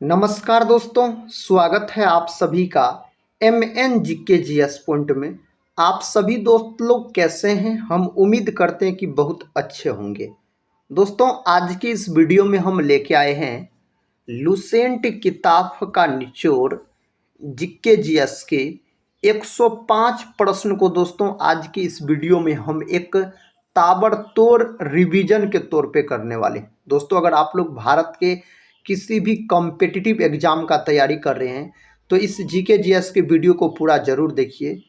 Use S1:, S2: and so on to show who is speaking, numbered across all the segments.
S1: नमस्कार दोस्तों, स्वागत है आप सभी का एम एन जी के जीएस पॉइंट में। आप सभी दोस्त लोग कैसे हैं? हम उम्मीद करते हैं कि बहुत अच्छे होंगे। दोस्तों, आज की इस वीडियो में हम लेके आए हैं लुसेंट किताब का निचोड़ जीके जीएस के 105 प्रश्न को दोस्तों आज की इस वीडियो में हम एक ताबड़तोड़ रिवीजन के तौर पे करने वाले। दोस्तों, अगर आप लोग भारत के किसी भी कॉम्पिटिटिव एग्जाम का तैयारी कर रहे हैं तो इस जीके जीएस के वीडियो को पूरा जरूर देखिए।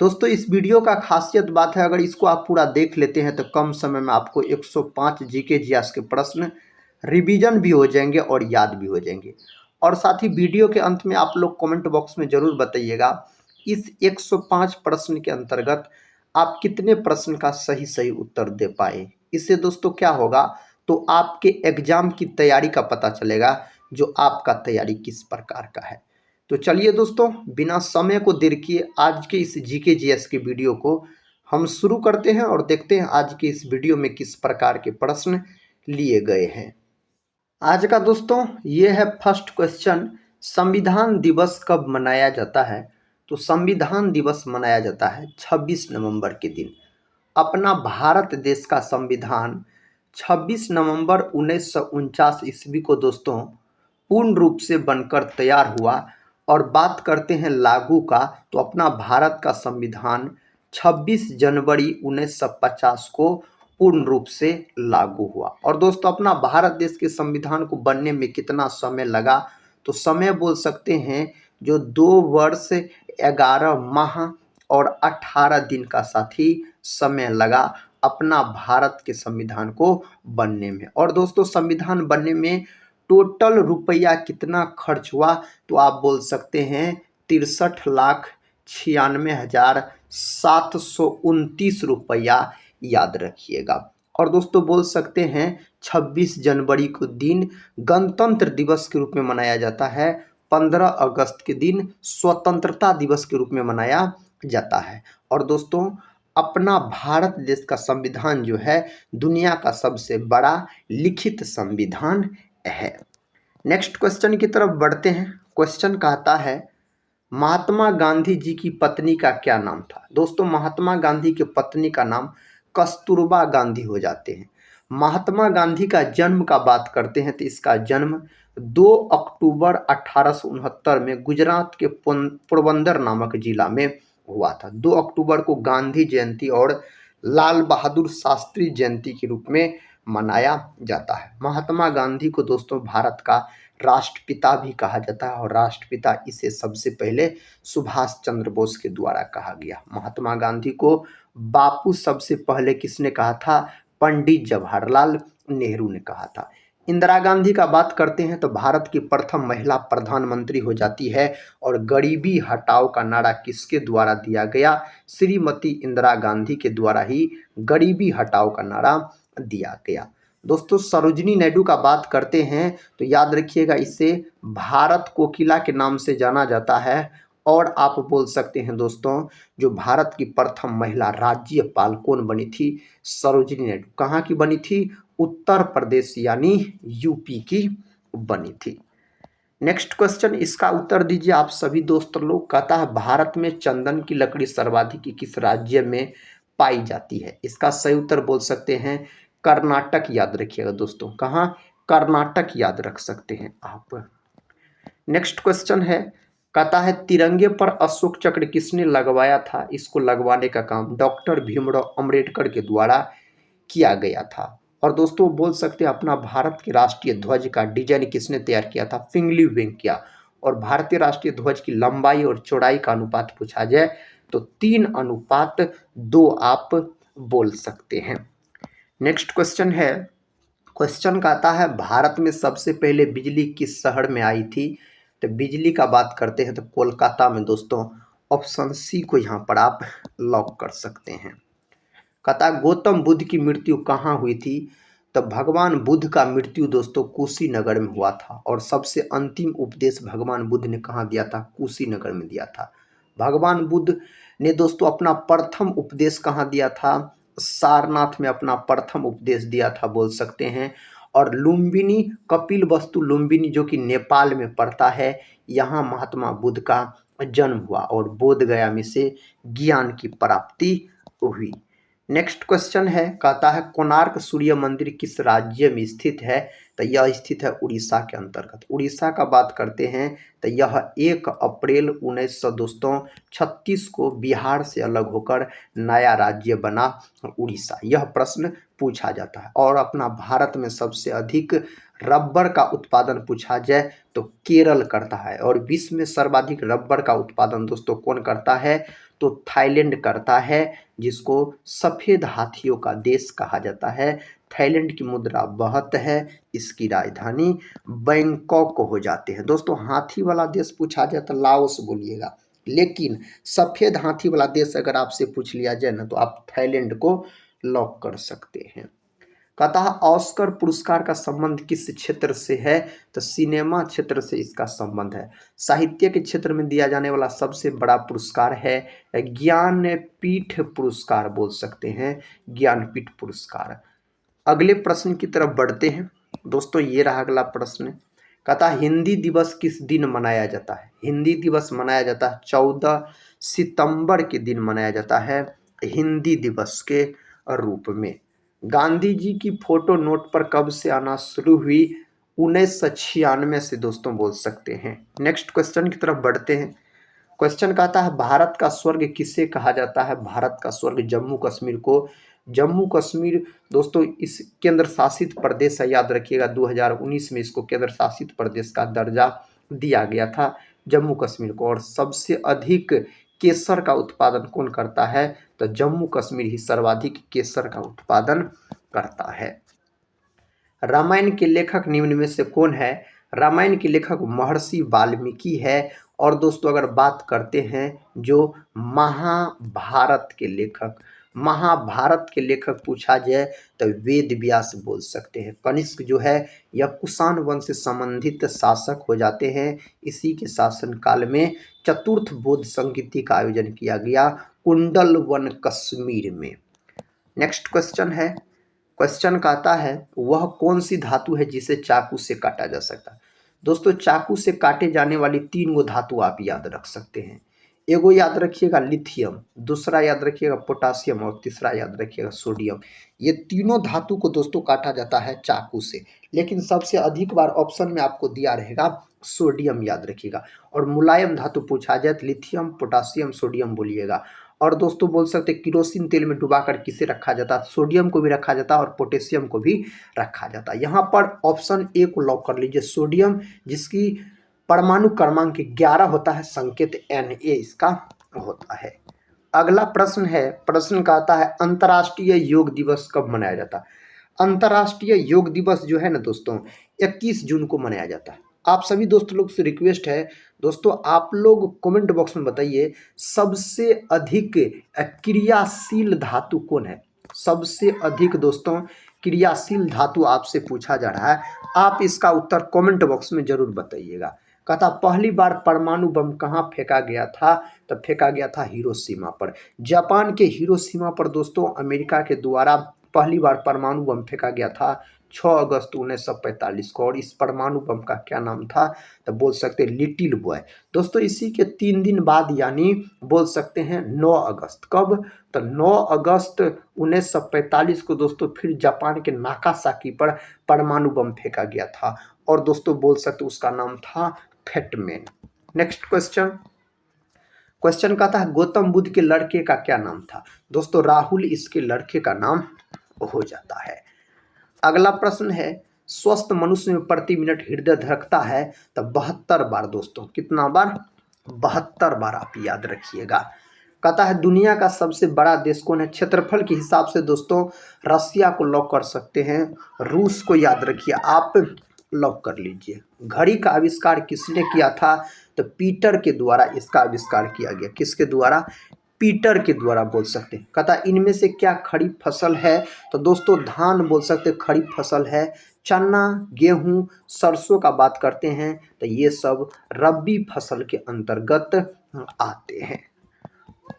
S1: दोस्तों, इस वीडियो का खासियत बात है, अगर इसको आप पूरा देख लेते हैं तो कम समय में आपको 105 जीके जीएस के प्रश्न रिवीजन भी हो जाएंगे और याद भी हो जाएंगे। और साथ ही वीडियो के अंत में आप लोग कमेंट बॉक्स में ज़रूर बताइएगा इस 105 प्रश्न के अंतर्गत आप कितने प्रश्न का सही सही उत्तर दे पाए। इससे दोस्तों क्या होगा, तो आपके एग्जाम की तैयारी का पता चलेगा जो आपका तैयारी किस प्रकार का है। तो चलिए दोस्तों, बिना समय को देर किए आज के इस जीके जीएस के वीडियो को हम शुरू करते हैं और देखते हैं आज के इस वीडियो में किस प्रकार के प्रश्न लिए गए हैं। आज का दोस्तों ये है फर्स्ट क्वेश्चन, संविधान दिवस कब मनाया जाता है? तो संविधान दिवस मनाया जाता है 26 नवंबर के दिन। अपना भारत देश का संविधान 26 नवंबर 1949 ईस्वी को दोस्तों पूर्ण रूप से बनकर तैयार हुआ। और बात करते हैं लागू का, तो अपना भारत का संविधान 26 जनवरी 1950 को पूर्ण रूप से लागू हुआ। और दोस्तों, अपना भारत देश के संविधान को बनने में कितना समय लगा? तो समय बोल सकते हैं जो 2 वर्ष 11 माह और 18 दिन का साथी समय लगा अपना भारत के संविधान को बनने में। और दोस्तों, संविधान बनने में टोटल रुपया कितना खर्च हुआ? तो आप बोल सकते हैं 63,96,729 रुपया, याद रखिएगा। और दोस्तों बोल सकते हैं 26 जनवरी को दिन गणतंत्र दिवस के रूप में मनाया जाता है। 15 अगस्त के दिन स्वतंत्रता दिवस के रूप में मनाया जाता है। और दोस्तों, अपना भारत देश का संविधान जो है दुनिया का सबसे बड़ा लिखित संविधान है। नेक्स्ट क्वेश्चन की तरफ बढ़ते हैं। क्वेश्चन कहता है महात्मा गांधी जी की पत्नी का क्या नाम था? दोस्तों, महात्मा गांधी की पत्नी का नाम कस्तूरबा गांधी हो जाते हैं। महात्मा गांधी का जन्म का बात करते हैं तो इसका जन्म 2 अक्टूबर 1869 में गुजरात के पोरबंदर नामक जिला में हुआ था। 2 अक्टूबर को गांधी जयंती और लाल बहादुर शास्त्री जयंती के रूप में मनाया जाता है। महात्मा गांधी को दोस्तों भारत का राष्ट्रपिता भी कहा जाता है और राष्ट्रपिता इसे सबसे पहले सुभाष चंद्र बोस के द्वारा कहा गया। महात्मा गांधी को बापू सबसे पहले किसने कहा था? पंडित जवाहरलाल नेहरू ने कहा था। इंदिरा गांधी का बात करते हैं तो भारत की प्रथम महिला प्रधानमंत्री हो जाती है। और गरीबी हटाओ का नारा किसके द्वारा दिया गया? श्रीमती इंदिरा गांधी के द्वारा ही गरीबी हटाओ का नारा दिया गया। दोस्तों, सरोजिनी नायडू का बात करते हैं तो याद रखिएगा इसे भारत कोकिला के नाम से जाना जाता है। और आप बोल सकते हैं दोस्तों, जो भारत की प्रथम महिला राज्यपाल कौन बनी थी? सरोजिनी नायडू। कहाँ की बनी थी? उत्तर प्रदेश यानी यूपी की बनी थी। नेक्स्ट क्वेश्चन, इसका उत्तर दीजिए आप सभी दोस्त लोग। कहता है भारत में चंदन की लकड़ी सर्वाधिक किस राज्य में पाई जाती है? इसका सही उत्तर बोल सकते हैं कर्नाटक। याद रखिएगा दोस्तों, कहाँ? कर्नाटक याद रख सकते हैं आप। नेक्स्ट क्वेश्चन है, कहता है तिरंगे पर अशोक चक्र किसने लगवाया था? इसको लगवाने का काम डॉक्टर भीमराव अंबेडकर के द्वारा किया गया था। और दोस्तों बोल सकते हैं अपना भारत के राष्ट्रीय ध्वज का डिजाइन किसने तैयार किया था? फिंगली वेंकैया। और भारतीय राष्ट्रीय ध्वज की लंबाई और चौड़ाई का अनुपात पूछा जाए तो 3:2 आप बोल सकते हैं। नेक्स्ट क्वेश्चन है, क्वेश्चन कहता है भारत में सबसे पहले बिजली किस शहर में आई थी? तो बिजली का बात करते हैं तो कोलकाता में दोस्तों। ऑप्शन सी को यहाँ पर आप लॉक कर सकते हैं। कहता गौतम बुद्ध की मृत्यु कहाँ हुई थी? तो भगवान बुद्ध का मृत्यु दोस्तों कुशीनगर में हुआ था। और सबसे अंतिम उपदेश भगवान बुद्ध ने कहाँ दिया था? कुशीनगर में दिया था। भगवान बुद्ध ने दोस्तों अपना प्रथम उपदेश कहाँ दिया था? सारनाथ में अपना प्रथम उपदेश दिया था बोल सकते हैं। और लुम्बिनी कपिलवस्तु लुम्बिनी जो कि नेपाल में पड़ता है, यहाँ महात्मा बुद्ध का जन्म हुआ और बोध गया में से ज्ञान की प्राप्ति हुई। नेक्स्ट क्वेश्चन है, कहता है कोणार्क सूर्य मंदिर किस राज्य में स्थित है? तो यह स्थित है उड़ीसा के अंतर्गत। उड़ीसा का बात करते हैं तो यह 1 अप्रैल 1936 को बिहार से अलग होकर नया राज्य बना उड़ीसा। यह प्रश्न पूछा जाता है। और अपना भारत में सबसे अधिक रबर का उत्पादन पूछा जाए तो केरल करता है। और विश्व में सर्वाधिक रबर का उत्पादन दोस्तों कौन करता है? तो थाईलैंड करता है, जिसको सफ़ेद हाथियों का देश कहा जाता है। थाईलैंड की मुद्रा बहत है, इसकी राजधानी बैंकॉक हो जाते हैं। दोस्तों हाथी वाला देश पूछा जाए तो लाओस बोलिएगा, लेकिन सफ़ेद हाथी वाला देश अगर आपसे पूछ लिया जाए ना तो आप थाईलैंड को लॉक कर सकते हैं। कहता है ऑस्कर पुरस्कार का संबंध किस क्षेत्र से है? तो सिनेमा क्षेत्र से इसका संबंध है। साहित्य के क्षेत्र में दिया जाने वाला सबसे बड़ा पुरस्कार है ज्ञानपीठ पुरस्कार, बोल सकते हैं ज्ञानपीठ पुरस्कार। अगले प्रश्न की तरफ बढ़ते हैं दोस्तों, ये रहा अगला प्रश्न। कहता है हिंदी दिवस किस दिन मनाया जाता है? हिंदी दिवस मनाया जाता है 14 सितंबर के दिन मनाया जाता है हिंदी दिवस के रूप में। गांधी जी की फोटो नोट पर कब से आना शुरू हुई? 1996 से दोस्तों, बोल सकते हैं। नेक्स्ट क्वेश्चन की तरफ बढ़ते हैं। क्वेश्चन कहता है भारत का स्वर्ग किसे कहा जाता है? भारत का स्वर्ग जम्मू कश्मीर को। जम्मू कश्मीर दोस्तों इस केंद्र शासित प्रदेश है, याद रखिएगा 2019 में इसको केंद्र शासित प्रदेश का दर्जा दिया गया था जम्मू कश्मीर को। और सबसे अधिक केसर का उत्पादन कौन करता है? तो जम्मू कश्मीर ही सर्वाधिक केसर का उत्पादन करता है। रामायण के लेखक निम्न में से कौन है? रामायण के लेखक महर्षि वाल्मीकि है। और दोस्तों अगर बात करते हैं जो महाभारत के लेखक पूछा जाए तो वेद व्यास बोल सकते हैं। कनिष्क जो है यह कुषाण वंश से संबंधित शासक हो जाते हैं। इसी के शासन काल में चतुर्थ बौद्ध संगीति का आयोजन किया गया कुंडलवन कश्मीर में। नेक्स्ट क्वेश्चन है, क्वेश्चन कहता है वह कौन सी धातु है जिसे चाकू से काटा जा सकता है? दोस्तों चाकू से काटे जाने वाली 3 गो धातु आप याद रख सकते हैं। एगो याद रखिएगा लिथियम, दूसरा याद रखिएगा पोटासियम और तीसरा याद रखिएगा सोडियम। ये तीनों धातु को दोस्तों काटा जाता है चाकू से, लेकिन सबसे अधिक बार ऑप्शन में आपको दिया रहेगा सोडियम, याद रखिएगा। और मुलायम धातु पूछा जाए तो लिथियम पोटासियम सोडियम बोलिएगा। और दोस्तों बोल सकते किरोसिन तेल में डुबाकर किसे रखा जाता है? सोडियम को भी रखा जाता है और पोटेशियम को भी रखा जाता है। यहाँ पर ऑप्शन ए को लॉक कर लीजिए, सोडियम, जिसकी परमाणु क्रमांक 11 होता है, संकेत Na इसका होता है। अगला प्रश्न है, प्रश्न कहता है अंतर्राष्ट्रीय योग दिवस कब मनाया जाता है? अंतर्राष्ट्रीय योग दिवस जो है ना दोस्तों 21 जून को मनाया जाता है। आप सभी दोस्त लोग से रिक्वेस्ट है दोस्तों, आप लोग कमेंट बॉक्स में बताइए सबसे अधिक क्रियाशील धातु कौन है? सबसे अधिक दोस्तों क्रियाशील धातु आपसे पूछा जा रहा है, आप इसका उत्तर कमेंट बॉक्स में जरूर बताइएगा। कहता पहली बार परमाणु बम कहाँ फेंका गया था? तो फेंका गया था हिरोशिमा पर। जापान के हिरोशिमा पर दोस्तों अमेरिका के द्वारा पहली बार परमाणु बम फेंका गया था 6 अगस्त 1945 को। और इस परमाणु बम का क्या नाम था? तो बोल सकते हैं लिटिल बॉय। दोस्तों इसी के 3 दिन बाद यानी बोल सकते हैं 9 अगस्त, कब? तो 9 अगस्त 1945 को दोस्तों फिर जापान के नागासाकी पर परमाणु बम फेंका गया था। और दोस्तों बोल सकते उसका नाम था फेटमैन। नेक्स्ट क्वेश्चन, क्वेश्चन कहता है गौतम बुद्ध के लड़के का क्या नाम था? दोस्तों राहुल इसके लड़के का नाम हो जाता है। अगला प्रश्न है स्वस्थ मनुष्य में प्रति मिनट हृदय धड़कता है तो 72 बार। दोस्तों कितना बार? 72 बार, आप याद रखिएगा। कहता है दुनिया का सबसे बड़ा देश कौन है? क्षेत्रफल के हिसाब से दोस्तों रसिया को लॉक कर सकते हैं, रूस को याद रखिए, आप लॉक कर लीजिए। घड़ी का आविष्कार किसने किया था? तो पीटर के द्वारा इसका आविष्कार किया गया। किसके द्वारा? पीटर के द्वारा, बोल सकते हैं। कहता इनमें से क्या खरीफ फसल है? तो दोस्तों धान बोल सकते खरीफ फसल है। चना गेहूं सरसों का बात करते हैं तो ये सब रबी फसल के अंतर्गत आते हैं।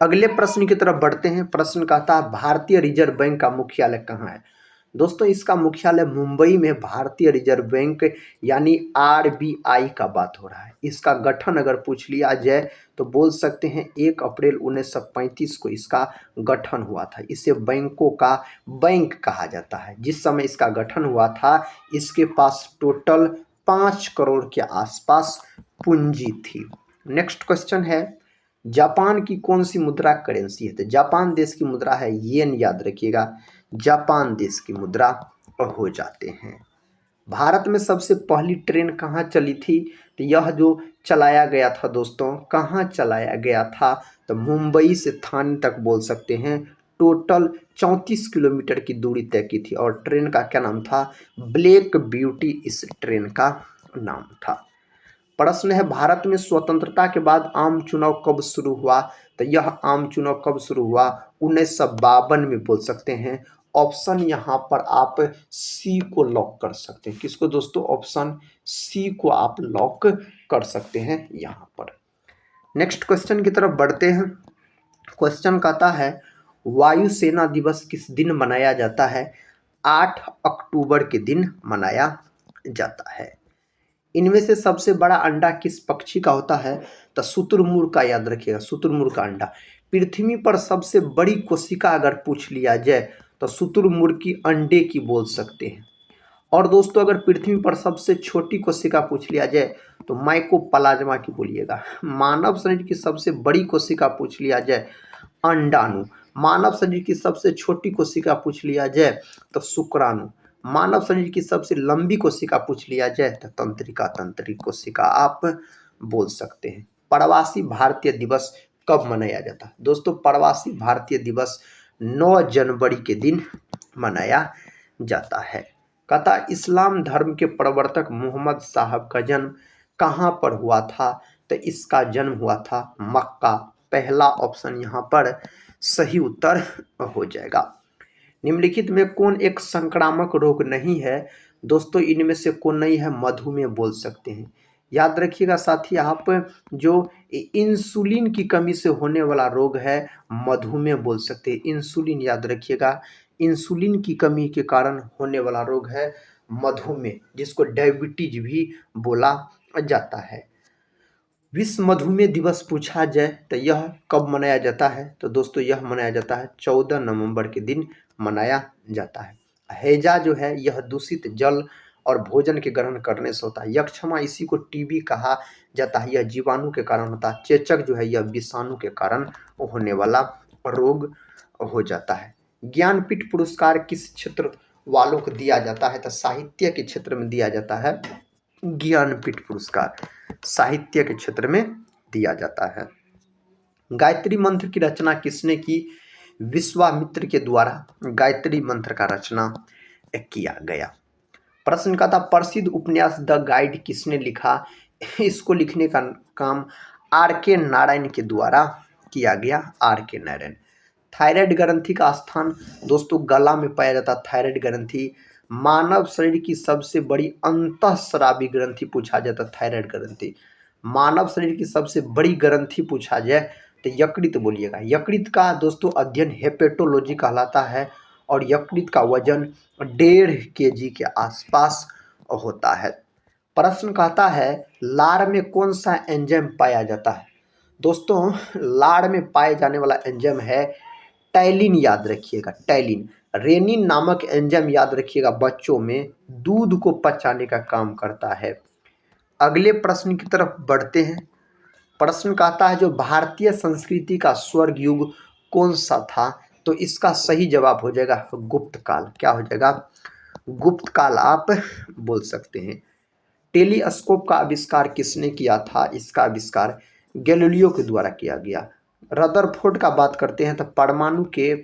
S1: अगले प्रश्न की तरफ बढ़ते हैं। प्रश्न कहता है भारतीय रिजर्व बैंक का मुख्यालय कहाँ है? दोस्तों इसका मुख्यालय मुंबई में भारतीय रिजर्व बैंक यानी आरबीआई का बात हो रहा है। इसका गठन अगर पूछ लिया जाए तो बोल सकते हैं 1 अप्रैल 1935 को इसका गठन हुआ था। इसे बैंकों का बैंक कहा जाता है। जिस समय इसका गठन हुआ था इसके पास टोटल 5 करोड़ के आसपास पूंजी थी। नेक्स्ट क्वेश्चन है, जापान की कौन सी मुद्रा करेंसी है? तो जापान देश की मुद्रा है येन, याद रखिएगा, जापान देश की मुद्रा हो जाते हैं। भारत में सबसे पहली ट्रेन कहाँ चली थी? तो यह जो चलाया गया था दोस्तों, कहाँ चलाया गया था? तो मुंबई से थाने तक बोल सकते हैं। टोटल 34 किलोमीटर की दूरी तय की थी और ट्रेन का क्या नाम था? ब्लैक ब्यूटी इस ट्रेन का नाम था। प्रश्न है, भारत में स्वतंत्रता के बाद आम चुनाव कब शुरू हुआ? तो यह आम चुनाव कब शुरू हुआ? 1952 में बोल सकते हैं। ऑप्शन यहाँ पर आप सी को लॉक कर सकते हैं। किसको दोस्तों? ऑप्शन सी को आप लॉक कर सकते हैं यहाँ पर। नेक्स्ट क्वेश्चन की तरफ बढ़ते हैं। क्वेश्चन कहता है, वायुसेना दिवस किस दिन मनाया जाता है? 8 अक्टूबर के दिन मनाया जाता है। इनमें से सबसे बड़ा अंडा किस पक्षी का होता है? तो शुतुरमुर्ग का, याद रखिएगा, शुतुरमुर्ग का अंडा। पृथ्वी पर सबसे बड़ी कोशिका अगर पूछ लिया जाए तो शुतुरमुर्ग की अंडे की बोल सकते हैं। और दोस्तों अगर पृथ्वी पर सबसे छोटी कोशिका पूछ लिया जाए तो माइकोप्लाज्मा की बोलिएगा। मानव शरीर की सबसे बड़ी कोशिका पूछ लिया जाए, अंडाणु। मानव शरीर की सबसे छोटी कोशिका पूछ लिया जाए तो शुक्राणु। मानव शरीर की सबसे लंबी कोशिका पूछ लिया जाए तो तंत्रिका, तंत्रिक कोशिका आप बोल सकते हैं। प्रवासी भारतीय दिवस कब मनाया जाता है? दोस्तों प्रवासी भारतीय दिवस 9 जनवरी के दिन मनाया जाता है। कहता इस्लाम धर्म के प्रवर्तक मोहम्मद साहब का जन्म कहाँ पर हुआ था? तो इसका जन्म हुआ था मक्का। पहला ऑप्शन यहाँ पर सही उत्तर हो जाएगा। निम्नलिखित में कौन एक संक्रामक रोग नहीं है? दोस्तों इनमें से कौन नहीं है? मधुमेह बोल सकते हैं। याद रखिएगा साथी आप, जो इंसुलिन की कमी से होने वाला रोग है मधुमेह बोल सकते हैं। इंसुलिन याद रखिएगा, इंसुलिन की कमी के कारण होने वाला रोग है मधुमेह, जिसको डायबिटीज भी बोला जाता है। विश्व मधुमेह दिवस पूछा जाए तो यह कब मनाया जाता है? तो दोस्तों यह मनाया जाता है 14 नवंबर के दिन मनाया जाता है। हैजा जो है यह दूषित जल और भोजन के ग्रहण करने से होता है। यक्षमा इसी को टीबी कहा जाता है, यह जीवाणु के कारण होता है। चेचक जो है यह विषाणु के कारण होने वाला रोग हो जाता है। ज्ञानपीठ पुरस्कार किस क्षेत्र वालों को दिया जाता है? तो साहित्य के क्षेत्र में दिया जाता है। ज्ञानपीठ पुरस्कार साहित्य के क्षेत्र में दिया जाता है। गायत्री मंत्र की रचना किसने की? विश्वामित्र के द्वारा गायत्री मंत्र का रचना किया गया। प्रश्न का था, प्रसिद्ध उपन्यास द गाइड किसने लिखा? इसको लिखने का काम आर.के. नारायण के द्वारा किया गया। आर.के. नारायण। थायराइड ग्रंथि का स्थान दोस्तों गला में पाया जाता है। थायराइड ग्रंथि मानव शरीर की सबसे बड़ी अंतःस्रावी ग्रंथि पूछा जाता है। थायराइड ग्रंथि मानव शरीर की सबसे बड़ी ग्रंथि पूछा जाए तो यकृत बोलिएगा। यकृत का दोस्तों अध्ययन हेपेटोलॉजी कहलाता है और यकृत का वजन 1.5 kg के आसपास होता है। प्रश्न कहता है, लार में कौन सा एंजाइम पाया जाता है? दोस्तों लार में पाए जाने वाला एंजाइम है टैलिन, याद रखिएगा, टैलिन। रेनिन नामक एंजाइम याद रखिएगा बच्चों में दूध को पचाने का काम करता है। अगले प्रश्न की तरफ बढ़ते हैं। प्रश्न कहता है, जो भारतीय संस्कृति का स्वर्ग युग कौन सा था? तो इसका सही जवाब हो जाएगा गुप्त काल। क्या हो जाएगा? गुप्त काल आप बोल सकते हैं। टेलीस्कोप का आविष्कार किसने किया था? इसका आविष्कार गैलीलियो के द्वारा किया गया। रदरफोर्ड का बात करते हैं तो परमाणु के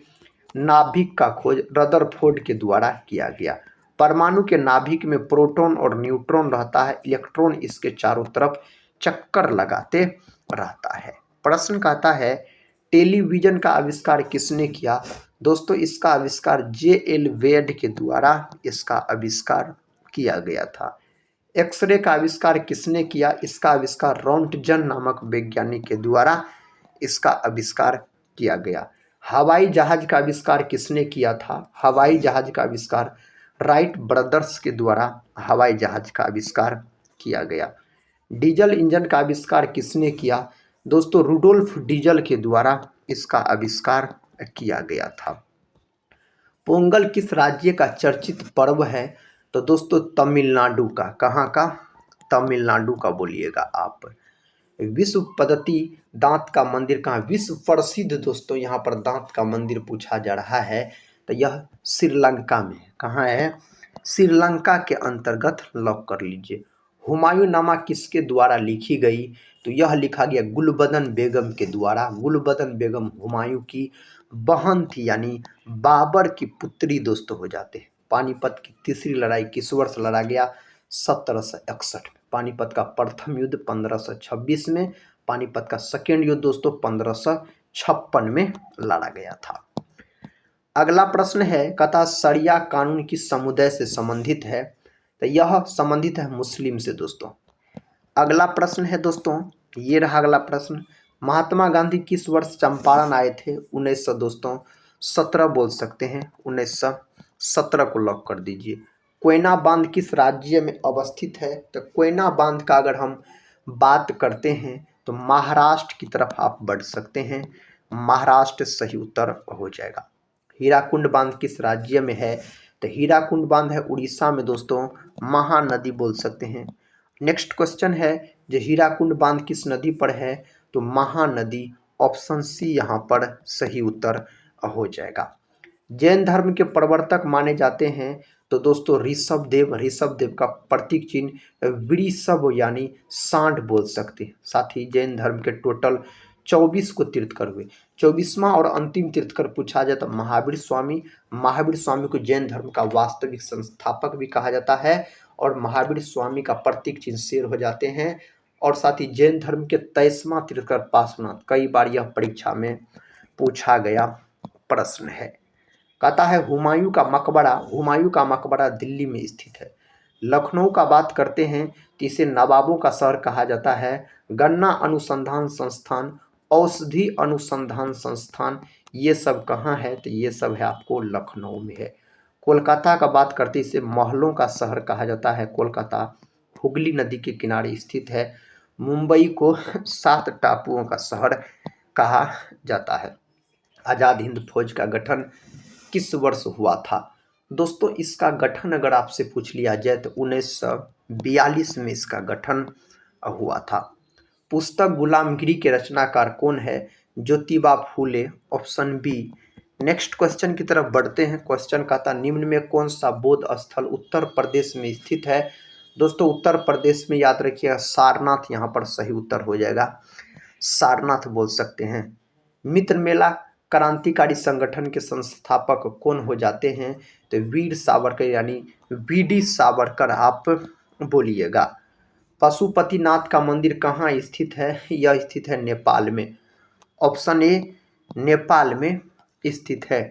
S1: नाभिक का खोज रदरफोर्ड के द्वारा किया गया। परमाणु के नाभिक में प्रोटॉन और न्यूट्रॉन रहता है। इलेक्ट्रॉन इसके चारों तरफ चक्कर लगाते रहता है। प्रश्न कहता है, टेलीविजन का आविष्कार किसने किया? दोस्तों इसका आविष्कार जे.एल. वेड के द्वारा इसका आविष्कार किया गया था। एक्सरे का आविष्कार किसने किया? इसका आविष्कार रोंटगन नामक वैज्ञानिक के द्वारा इसका आविष्कार किया गया। हवाई जहाज का आविष्कार किसने किया था? हवाई जहाज का आविष्कार राइट ब्रदर्स के द्वारा हवाई जहाज का आविष्कार किया गया। डीजल इंजन का आविष्कार किसने किया? दोस्तों रुडोल्फ डीजल के द्वारा इसका आविष्कार किया गया था। पोंगल किस राज्य का चर्चित पर्व है? तो दोस्तों तमिलनाडु का। कहाँ का? तमिलनाडु का बोलिएगा आप। विश्व पद्धति दांत का मंदिर कहाँ? विश्व प्रसिद्ध दोस्तों यहाँ पर दांत का मंदिर पूछा जा रहा है तो यह श्रीलंका में है। कहाँ है? श्रीलंका के अंतर्गत लॉक कर लीजिए। हुमायूं नामा किसके द्वारा लिखी गई? तो यह लिखा गया गुलबदन बेगम के द्वारा। गुलबदन बेगम हुमायूं की बहन थी, यानी बाबर की पुत्री दोस्तों हो जाते हैं। पानीपत की तीसरी लड़ाई किस वर्ष लड़ा गया? 1761 में। पानीपत का प्रथम युद्ध 1526 में, पानीपत का सेकेंड युद्ध दोस्तों 1556 में लड़ा गया था। अगला प्रश्न है, कहता शरिया कानून किस समुदाय से संबंधित है? तो यह संबंधित है मुस्लिम से दोस्तों। अगला प्रश्न है दोस्तों, ये रहा अगला प्रश्न, महात्मा गांधी किस वर्ष चंपारण आए थे? 1900 दोस्तों 17 बोल सकते हैं, 1917 को लॉक कर दीजिए। कोयना बांध किस राज्य में अवस्थित है? तो कोयना बांध का अगर हम बात करते हैं तो महाराष्ट्र की तरफ आप बढ़ सकते हैं, महाराष्ट्र सही उत्तर हो जाएगा। हीराकुंड बांध किस राज्य में है? तो हीराकुंड बांध है उड़ीसा में दोस्तों, महानदी बोल सकते हैं। नेक्स्ट क्वेश्चन है, जो हीराकुंड बांध किस नदी पर है? तो महानदी, ऑप्शन सी यहाँ पर सही उत्तर हो जाएगा। जैन धर्म के प्रवर्तक माने जाते हैं तो दोस्तों ऋषभदेव। ऋषभदेव का प्रतीक चिन्ह वृषभ यानी सांड बोल सकते हैं। साथ ही जैन धर्म के टोटल 24 को तीर्थकर हुए। 24वां और अंतिम तीर्थकर पूछा जाए तो महावीर स्वामी। महावीर स्वामी को जैन धर्म का वास्तविक संस्थापक भी कहा जाता है और महावीर स्वामी का प्रतीक चिन्ह शेर हो जाते हैं। और साथ ही जैन धर्म के 23वां तीर्थकर पार्श्वनाथ। कई बार यह परीक्षा में पूछा गया प्रश्न है। कहता है हुमायूं का मकबरा। हुमायूं का मकबरा दिल्ली में स्थित है। लखनऊ का बात करते हैं तो इसे नवाबों का शहर कहा जाता है। गन्ना अनुसंधान संस्थान, औषधि अनुसंधान संस्थान, ये सब कहाँ है? तो ये सब है आपको लखनऊ में है। कोलकाता का बात करते इसे महलों का शहर कहा जाता है। कोलकाता हुगली नदी के किनारे स्थित है। मुंबई को 7 टापुओं का शहर कहा जाता है। आज़ाद हिंद फौज का गठन किस वर्ष हुआ था? दोस्तों इसका गठन अगर आपसे पूछ लिया जाए तो 1942 में इसका गठन हुआ था। पुस्तक गुलामगिरी के रचनाकार कौन है? Jyotiba Phule, option B. Next question की तरफ बढ़ते हैं। क्वेश्चन कहता निम्न में कौन सा बौद्ध स्थल उत्तर प्रदेश में स्थित है? दोस्तों उत्तर प्रदेश में याद रखिएगा सारनाथ यहाँ पर सही उत्तर हो जाएगा। सारनाथ बोल सकते हैं। मित्र मेला क्रांतिकारी संगठन के संस्थापक कौन हो जाते हैं? तो वीर सावरकर यानी वीडी सावरकर आप बोलिएगा। पशुपतिनाथ का मंदिर कहाँ स्थित है? यह स्थित है नेपाल में। ऑप्शन ए नेपाल में स्थित है।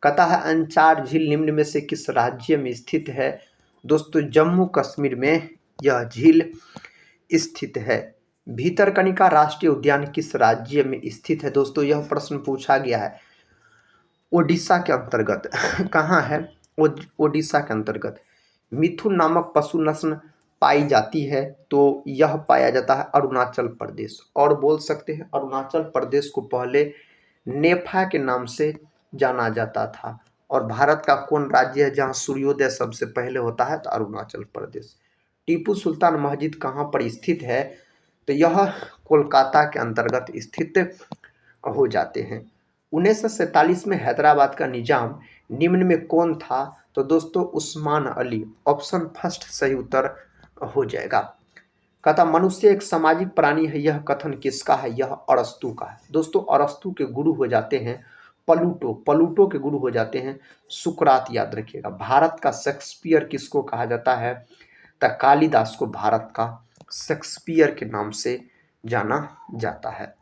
S1: कहता है अंचार झील निम्न में से किस राज्य में स्थित है? दोस्तों जम्मू कश्मीर में यह झील स्थित है। भीतरकनिका राष्ट्रीय उद्यान किस राज्य में स्थित है? दोस्तों यह प्रश्न पूछा गया है। ओडिशा के अंतर्गत कहाँ है? ओडिशा के अंतर्गत। मिथुन नामक पशु नस्ल पाई जाती है तो यह पाया जाता है अरुणाचल प्रदेश। और बोल सकते हैं अरुणाचल प्रदेश को पहले नेफा के नाम से जाना जाता था। और भारत का कौन राज्य है जहाँ सूर्योदय सबसे पहले होता है? तो अरुणाचल प्रदेश। टीपू सुल्तान मस्जिद कहाँ पर स्थित है? तो यह कोलकाता के अंतर्गत स्थित हो जाते हैं। 1947 में हैदराबाद का निजाम निम्न में कौन था? तो दोस्तों उस्मान अली, ऑप्शन फर्स्ट सही उत्तर हो जाएगा। कहता मनुष्य एक सामाजिक प्राणी है, यह कथन किसका है? यह अरस्तु का है। दोस्तों अरस्तु के गुरु हो जाते हैं प्लूटो। प्लूटो के गुरु हो जाते हैं सुकरात, याद रखिएगा। भारत का शेक्सपियर किसको कहा जाता है? तो कालिदास को भारत का शेक्सपियर के नाम से जाना जाता है।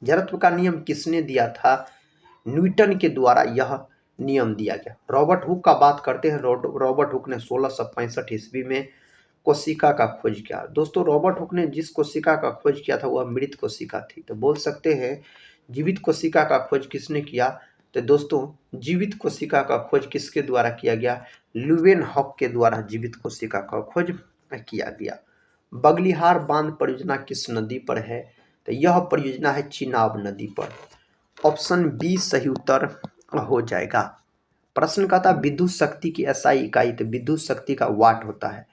S1: जड़त्व का नियम किसने दिया था? न्यूटन के द्वारा यह नियम दिया गया। रॉबर्ट हुक का बात करते हैं। रॉबर्ट हुक ने 1665 ईस्वी में कोशिका का खोज किया। दोस्तों रॉबर्ट हुक ने जिस कोशिका का खोज किया था वह मृत कोशिका थी। तो बोल सकते हैं जीवित कोशिका का खोज किसने किया? तो दोस्तों जीवित कोशिका का खोज किसके द्वारा किया गया? ल्यूवेनहॉक के द्वारा जीवित कोशिका का खोज किया गया। बगलिहार बांध परियोजना किस नदी पर है? तो यह परियोजना है चिनाब नदी पर। ऑप्शन बी सही उत्तर हो जाएगा। प्रश्न का था विद्युत शक्ति की एसआई इकाई, तो विद्युत शक्ति का वाट होता है।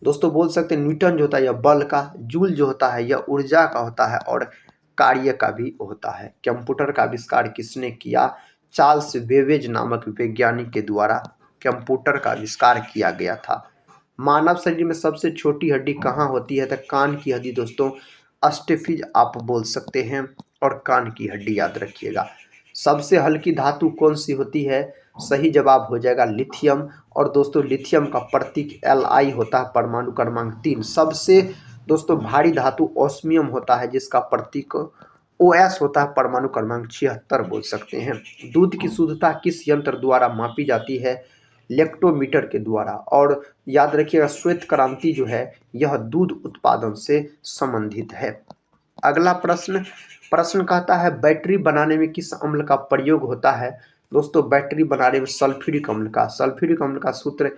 S1: दोस्तों बोल सकते हैं न्यूटन जो होता है यह बल का, जूल जो होता है यह ऊर्जा का होता है और कार्य का भी होता है। कंप्यूटर का आविष्कार किसने किया? चार्ल्स बेबेज नामक वैज्ञानिक के द्वारा कंप्यूटर का आविष्कार किया गया था। मानव शरीर में सबसे छोटी हड्डी कहाँ होती है? तो कान की हड्डी दोस्तों अस्टेफिज आप बोल सकते हैं, और कान की हड्डी याद रखिएगा। सबसे हल्की धातु कौन सी होती है? सही जवाब हो जाएगा लिथियम। और दोस्तों लिथियम का प्रतीक Li होता है, परमाणु क्रमांक 3। सबसे दोस्तों भारी धातु ऑस्मियम होता है जिसका प्रतीक OS होता है, परमाणु क्रमांक 76 बोल सकते हैं। दूध की शुद्धता किस यंत्र द्वारा मापी जाती है? लेक्टोमीटर के द्वारा। और याद रखिएगा श्वेत क्रांति जो है यह दूध उत्पादन से संबंधित है। अगला प्रश्न कहता है बैटरी बनाने में किस अम्ल का प्रयोग होता है? दोस्तों बैटरी बनाने में सल्फ्यूरिक अम्ल का सूत्र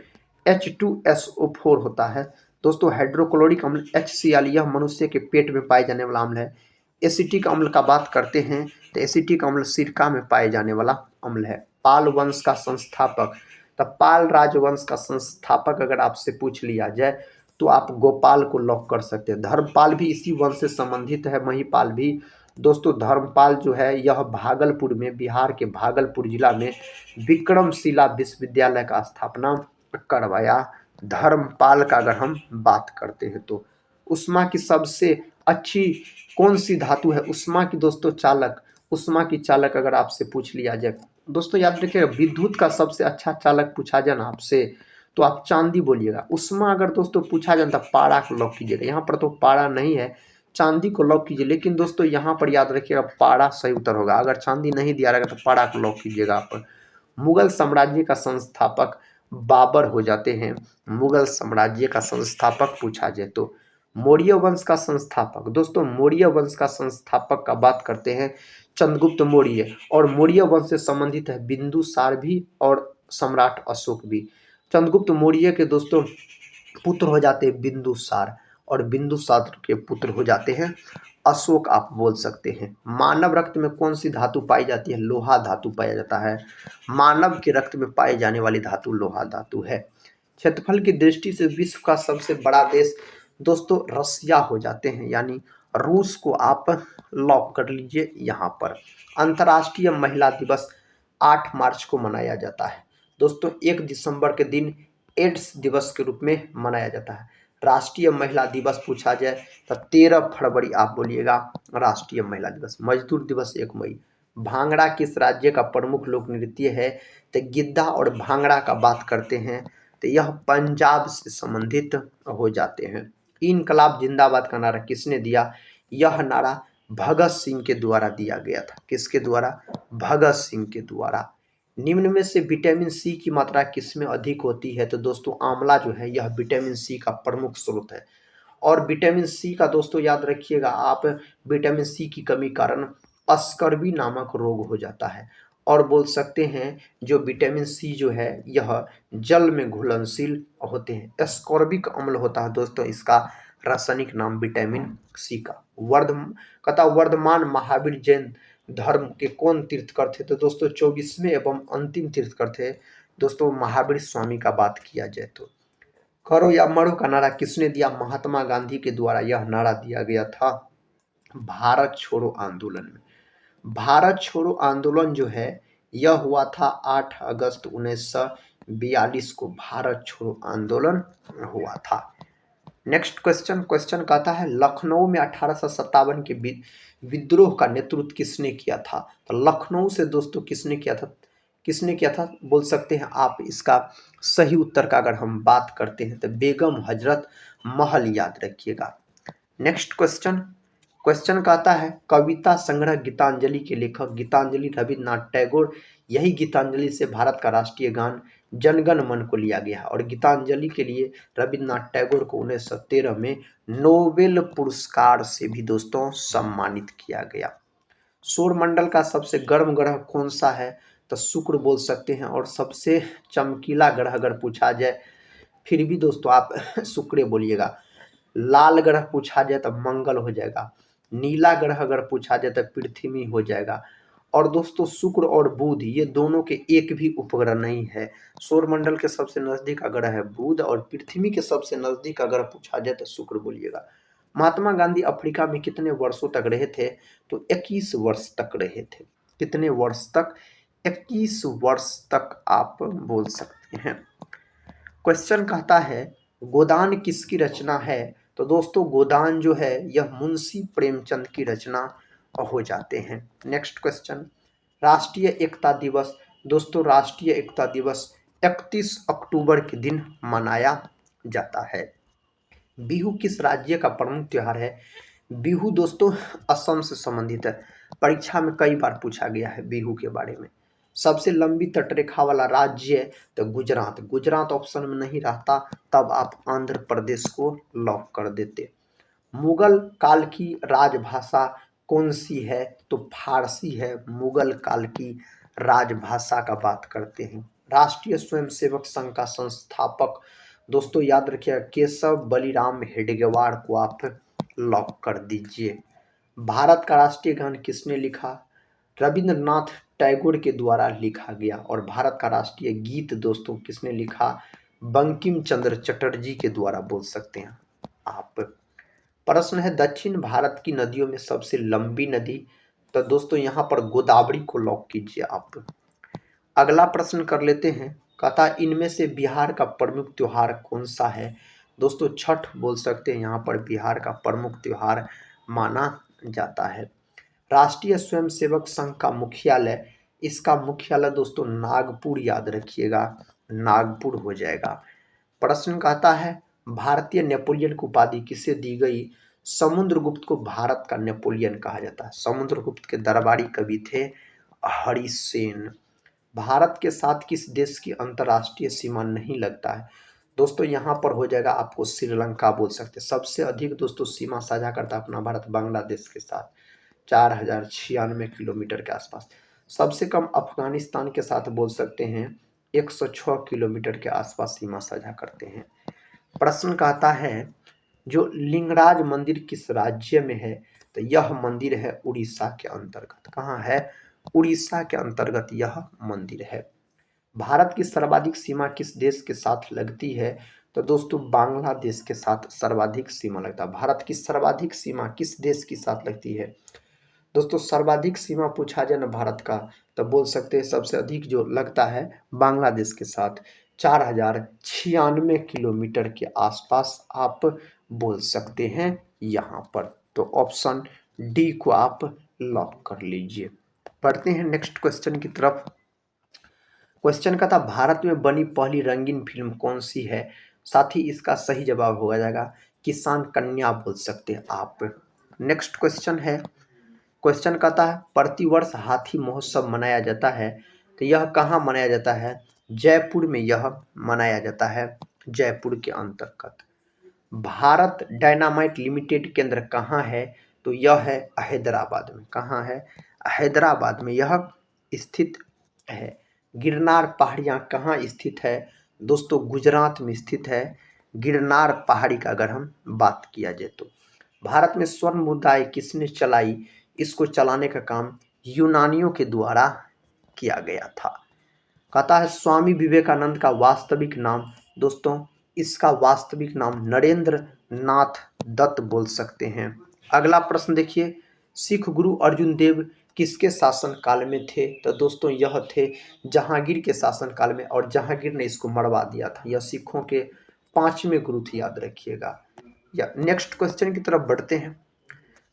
S1: H2SO4 होता है। दोस्तों हाइड्रोक्लोरिक अम्ल HCl यह मनुष्य के पेट में पाए जाने वाला अम्ल है। एसिटिक अम्ल का बात करते हैं तो एसिटिक अम्ल सिरका में पाए जाने वाला अम्ल है। पाल वंश का संस्थापक, तो पाल राजवंश का संस्थापक अगर आपसे पूछ लिया जाए तो आप गोपाल को लॉक कर सकते हैं। धर्मपाल भी इसी वंश से संबंधित है, महिपाल भी। दोस्तों धर्मपाल जो है यह भागलपुर में, बिहार के भागलपुर जिला में विक्रमशिला विश्वविद्यालय का स्थापना करवाया। धर्मपाल का अगर हम बात करते हैं तो उष्मा की सबसे अच्छी कौन सी धातु है? उष्मा की दोस्तों चालक, उष्मा की चालक अगर आपसे पूछ लिया जाए दोस्तों याद रखिएगा विद्युत का सबसे अच्छा चालक पूछा जाए ना आपसे तो आप चांदी बोलिएगा। उष्मा अगर दोस्तों पूछा जाए तो पारा को लॉक कीजिएगा। यहाँ पर तो पारा नहीं है, चांदी को लॉक कीजिए। लेकिन दोस्तों यहाँ पर याद रखिएगा पारा सही उत्तर होगा। अगर चांदी नहीं दिया रहेगा तो पारा को लॉक कीजिएगा आप। मुगल साम्राज्य का संस्थापक बाबर हो जाते हैं। मुगल साम्राज्य का संस्थापक पूछा जाए तो मौर्य वंश का संस्थापक, दोस्तों मौर्य वंश का संस्थापक का बात करते हैं चंद्रगुप्त मौर्य। और मौर्य वंश से संबंधित है बिंदुसार भी और सम्राट अशोक भी। चंद्रगुप्त मौर्य के दोस्तों पुत्र हो जाते हैं बिंदुसार, और बिंदुसार के पुत्र हो जाते हैं अशोक आप बोल सकते हैं। मानव रक्त में कौन सी धातु पाई जाती है? लोहा धातु पाया जाता है। मानव के रक्त में पाई जाने वाली धातु लोहा धातु है। क्षेत्रफल की दृष्टि से विश्व का सबसे बड़ा देश दोस्तों रसिया हो जाते हैं, यानी रूस को आप लॉक कर लीजिए यहाँ पर। अंतर्राष्ट्रीय महिला दिवस 8 मार्च को मनाया जाता है। दोस्तों 1 दिसंबर के दिन एड्स दिवस के रूप में मनाया जाता है। राष्ट्रीय महिला दिवस पूछा जाए तो 13 फरवरी आप बोलिएगा राष्ट्रीय महिला दिवस। मजदूर दिवस 1 मई। भांगड़ा किस राज्य का प्रमुख लोक नृत्य है? तो गिद्धा और भांगड़ा का बात करते हैं तो यह पंजाब से संबंधित हो जाते हैं। इनकलाब जिंदाबाद का नारा किसने दिया? यह नारा भगत सिंह के द्वारा दिया गया था। किसके द्वारा? भगत सिंह के द्वारा। निम्न में से विटामिन सी की मात्रा किसमें अधिक होती है? तो दोस्तों आंवला जो है यह विटामिन सी का प्रमुख स्रोत है। और विटामिन सी का दोस्तों याद रखिएगा आप, विटामिन सी की कमी कारण अस्कर्वी नामक रोग हो जाता है। और बोल सकते हैं जो विटामिन सी जो है यह जल में घुलनशील होते हैं। एस्कॉर्बिक अम्ल होता है दोस्तों इसका रासायनिक नाम विटामिन सी का। वर्धमान महावीर जैन धर्म के कौन तीर्थकर थे? तो दोस्तों 24वें एवं अंतिम तीर्थकर थे दोस्तों महावीर स्वामी का बात किया जाए तो। करो या मरो का नारा किसने दिया? महात्मा गांधी के द्वारा यह नारा दिया गया था भारत छोड़ो आंदोलन में। भारत छोड़ो आंदोलन जो है यह हुआ था 8 अगस्त 1942 को भारत छोड़ो आंदोलन हुआ था। नेक्स्ट क्वेश्चन कहता है लखनऊ में 1857 के विद्रोह का नेतृत्व किसने किया था? तो लखनऊ से दोस्तों किसने किया था बोल सकते हैं आप। इसका सही उत्तर का अगर हम बात करते हैं तो बेगम हजरत महल याद रखिएगा। नेक्स्ट क्वेश्चन कहता है कविता संग्रह गीतांजलि के लेखक गीतांजलि रविन्द्रनाथ टैगोर। यही गीतांजलि से भारत का राष्ट्रीय गान जनगण मन को लिया गया और गीतांजलि के लिए रविन्द्रनाथ टैगोर को 1913 में नोबेल पुरस्कार से भी दोस्तों सम्मानित किया गया। सौरमंडल का सबसे गर्म ग्रह कौन सा है? तो शुक्र बोल सकते हैं। और सबसे चमकीला ग्रह अगर पूछा जाए, फिर भी दोस्तों आप शुक्र बोलिएगा। लाल ग्रह पूछा जाए तो मंगल हो जाएगा। नीला ग्रह अगर पूछा जाए तो पृथ्वी हो जाएगा। और दोस्तों शुक्र और बुध ये दोनों के एक भी उपग्रह नहीं है। सौरमंडल के सबसे नजदीक ग्रह है बुध, और पृथ्वी के सबसे नजदीक अगर पूछा जाए तो शुक्र बोलिएगा। महात्मा गांधी अफ्रीका में कितने वर्षों तक रहे थे? तो 21 वर्ष तक रहे थे। कितने वर्ष तक? 21 वर्ष तक आप बोल सकते हैं। क्वेश्चन कहता है गोदान किसकी रचना है? तो दोस्तों गोदान जो है यह मुंशी प्रेमचंद की रचना हो जाते हैं। नेक्स्ट क्वेश्चन, राष्ट्रीय एकता दिवस। दोस्तों राष्ट्रीय एकता दिवस 31 अक्टूबर के दिन मनाया जाता है। बिहू किस राज्य का प्रमुख त्योहार है? बिहू दोस्तों असम से संबंधित है। परीक्षा में कई बार पूछा गया है बिहू के बारे में। सबसे लंबी तटरेखा वाला राज्य तो गुजरात। गुजरात ऑप्शन में नहीं रहता तब आप आंध्र प्रदेश को लॉक कर देते। मुगल काल की राजभाषा कौन सी है? तो फारसी है। मुगल काल की राजभाषा का बात करते हैं। राष्ट्रीय स्वयंसेवक संघ का संस्थापक दोस्तों याद रखिएगा केशव बलिराम हेडगेवार को आप लॉक कर दीजिए। भारत का राष्ट्रीय गान किसने लिखा? रविंद्रनाथ टैगोर के द्वारा लिखा गया। और भारत का राष्ट्रीय गीत दोस्तों किसने लिखा? बंकिम चंद्र चटर्जी के द्वारा बोल सकते हैं आप। प्रश्न है दक्षिण भारत की नदियों में सबसे लंबी नदी। तो दोस्तों यहाँ पर गोदावरी को लॉक कीजिए आप। अगला प्रश्न कर लेते हैं, कहता इनमें से बिहार का प्रमुख त्योहार कौन सा है? दोस्तों छठ बोल सकते हैं, यहाँ पर बिहार का प्रमुख त्योहार माना जाता है। राष्ट्रीय स्वयंसेवक संघ का मुख्यालय, इसका मुख्यालय दोस्तों नागपुर याद रखिएगा, नागपुर हो जाएगा। प्रश्न कहता है भारतीय नेपोलियन की उपाधि किसे दी गई? समुद्रगुप्त को भारत का नेपोलियन कहा जाता है। समुद्रगुप्त के दरबारी कवि थे हरिसेन। भारत के साथ किस देश की अंतर्राष्ट्रीय सीमा नहीं लगता है? दोस्तों यहाँ पर हो जाएगा आपको श्रीलंका बोल सकते हैं। सबसे अधिक दोस्तों सीमा साझा करता है अपना भारत बांग्लादेश के साथ 4096 किलोमीटर के आसपास। सबसे कम अफगानिस्तान के साथ बोल सकते हैं 106 किलोमीटर के आसपास सीमा साझा करते हैं। प्रश्न कहता है जो लिंगराज मंदिर किस राज्य में है? तो यह मंदिर है उड़ीसा के अंतर्गत। कहाँ है? उड़ीसा के अंतर्गत यह मंदिर है। भारत की सर्वाधिक सीमा किस देश के साथ लगती है? तो दोस्तों बांग्लादेश के साथ सर्वाधिक सीमा लगता है। भारत की सर्वाधिक सीमा किस देश के साथ लगती है? दोस्तों सर्वाधिक सीमा पूछा जाए ना भारत का तो बोल सकते हैं सबसे अधिक जो लगता है बांग्लादेश के साथ 4096 किलोमीटर के आसपास आप बोल सकते हैं यहाँ पर। तो ऑप्शन डी को आप लॉक कर लीजिए। पढ़ते हैं नेक्स्ट क्वेश्चन की तरफ। क्वेश्चन का था भारत में बनी पहली रंगीन फिल्म कौन सी है? साथ ही इसका सही जवाब हो जाएगा किसान कन्या बोल सकते हैं आप। नेक्स्ट क्वेश्चन है, क्वेश्चन कहता है प्रतिवर्ष हाथी महोत्सव मनाया जाता है, तो यह कहाँ मनाया जाता है? जयपुर में यह मनाया जाता है, जयपुर के अंतर्गत। भारत डायनामाइट लिमिटेड केंद्र कहाँ है? तो यह है हैदराबाद में। कहाँ है? हैदराबाद में यह स्थित है। गिरनार पहाड़ियाँ कहाँ स्थित है? दोस्तों गुजरात में स्थित है गिरनार पहाड़ी का अगर हम बात किया जाए तो। भारत में स्वर्ण मुद्रा किसने चलाई? इसको चलाने का काम यूनानियों के द्वारा किया गया था। कहता है स्वामी विवेकानंद का वास्तविक नाम? दोस्तों इसका वास्तविक नाम नरेंद्र नाथ दत्त बोल सकते हैं। अगला प्रश्न देखिए, सिख गुरु अर्जुन देव किसके शासन काल में थे? तो दोस्तों यह थे जहांगीर के शासन काल में, और जहांगीर ने इसको मरवा दिया था। यह सिखों के 5वें गुरु थे याद रखिएगा। या नेक्स्ट क्वेश्चन की तरफ बढ़ते हैं।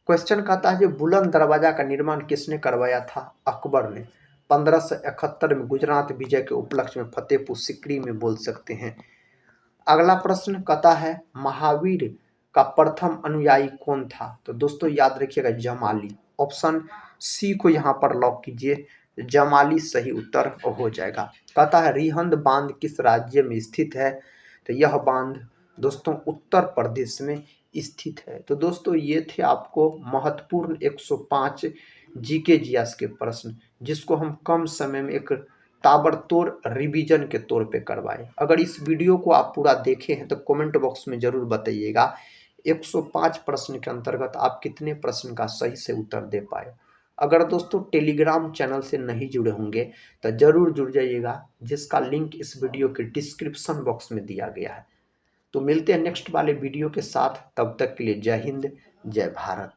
S1: क्वेश्चन कहता है जो बुलंद दरवाजा का निर्माण किसने करवाया था? अकबर ने 1571 में गुजरात विजय के उपलक्ष्य में फतेहपुर सिकरी में बोल सकते हैं। अगला प्रश्न कहता है महावीर का प्रथम अनुयायी कौन था? तो दोस्तों याद रखिएगा जमाली। ऑप्शन सी को यहाँ पर लॉक कीजिए, जमाली सही उत्तर हो जाएगा। कहता है रिहंद बांध किस राज्य में स्थित है? तो यह बांध दोस्तों उत्तर प्रदेश में स्थित है। तो दोस्तों ये थे आपको महत्वपूर्ण 105 जीके जीएस के प्रश्न, जिसको हम कम समय में एक ताबड़तोड़ रिवीजन के तौर पे करवाए। अगर इस वीडियो को आप पूरा देखे हैं तो कमेंट बॉक्स में ज़रूर बताइएगा 105 प्रश्न के अंतर्गत आप कितने प्रश्न का सही से उत्तर दे पाए। अगर दोस्तों टेलीग्राम चैनल से नहीं जुड़े होंगे तो ज़रूर जुड़ जाइएगा, जिसका लिंक इस वीडियो के डिस्क्रिप्शन बॉक्स में दिया गया है। तो मिलते हैं नेक्स्ट वाले वीडियो के साथ, तब तक के लिए जय हिंद, जय भारत।